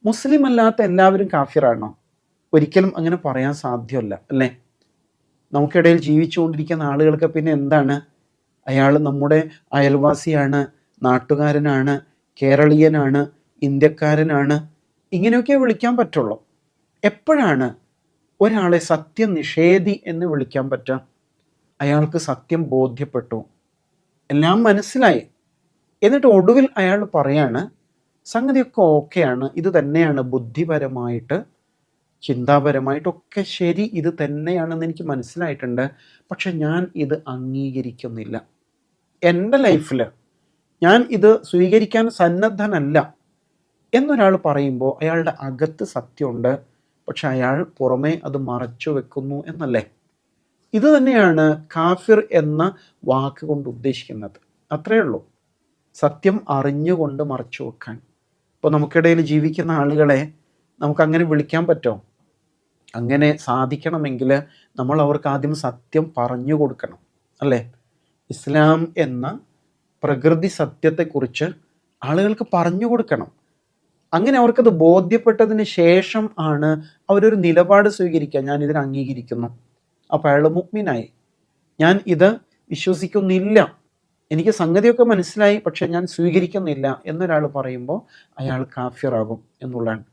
മുസ്ലിം അല്ലാത്ത എല്ലാവരും കാഫിറാണോ? ഒരിക്കലും അങ്ങനെ പറയാൻ സാധ്യമല്ല, അല്ലേ? നമുക്കിടയിൽ ജീവിച്ചുകൊണ്ടിരിക്കുന്ന ആളുകൾക്ക് പിന്നെ എന്താണ്, അയാൾ നമ്മുടെ അയൽവാസിയാണ്, നാട്ടുകാരനാണ്, കേരളീയനാണ്, ഇന്ത്യക്കാരനാണ്, ഇങ്ങനെയൊക്കെ വിളിക്കാൻ പറ്റുള്ളൂ. എപ്പോഴാണ് ഒരാളെ സത്യനിഷേധി എന്ന് വിളിക്കാൻ പറ്റുക? അയാൾക്ക് സത്യം ബോധ്യപ്പെട്ടു, എല്ലാം മനസ്സിലായി, എന്നിട്ട് ഒടുവിൽ അയാൾ പറയാണ് സംഗതിയൊക്കെ ഓക്കെയാണ്, ഇത് തന്നെയാണ് ബുദ്ധിപരമായിട്ട് ചിന്താപരമായിട്ടൊക്കെ ശരി, ഇത് തന്നെയാണെന്ന് എനിക്ക് മനസ്സിലായിട്ടുണ്ട്, പക്ഷെ ഞാൻ ഇത് അംഗീകരിക്കുന്നില്ല. എൻ്റെ ലൈഫിൽ ഞാൻ ഇത് സ്വീകരിക്കാൻ സന്നദ്ധനല്ല എന്നൊരാൾ പറയുമ്പോൾ അയാളുടെ അകത്ത് സത്യമുണ്ട്, പക്ഷെ അയാൾ പുറമേ അത് മറച്ചു വെക്കുന്നു എന്നല്ലേ? ഇത് തന്നെയാണ് കാഫിർ എന്ന വാക്ക് കൊണ്ട് ഉദ്ദേശിക്കുന്നത്. അത്രയേ ഉള്ളൂ. സത്യം അറിഞ്ഞുകൊണ്ട് മറച്ചു വെക്കാൻ. ഇപ്പോൾ നമുക്കിടയിൽ ജീവിക്കുന്ന ആളുകളെ നമുക്കങ്ങനെ വിളിക്കാൻ പറ്റുമോ? അങ്ങനെ സാധിക്കണമെങ്കിൽ നമ്മൾ അവർക്ക് ആദ്യം സത്യം പറഞ്ഞു കൊടുക്കണം, അല്ലേ? ഇസ്ലാം എന്ന പ്രകൃതി സത്യത്തെക്കുറിച്ച് ആളുകൾക്ക് പറഞ്ഞു കൊടുക്കണം. അങ്ങനെ അവർക്കത് ബോധ്യപ്പെട്ടതിന് ശേഷം ആണ് അവരൊരു നിലപാട് സ്വീകരിക്കുക. ഞാൻ ഇതിനെ അംഗീകരിക്കുന്നു. അപ്പോൾ അയാൾ മുഅ്മിനായി. ഞാൻ ഇത് വിശ്വസിക്കുന്നില്ല, എനിക്ക് സംഗതിയൊക്കെ മനസ്സിലായി, പക്ഷെ ഞാൻ സ്വീകരിക്കുന്നില്ല എന്നൊരാൾ പറയുമ്പോൾ അയാൾ കാഫിറാകും എന്നുള്ളതാണ്.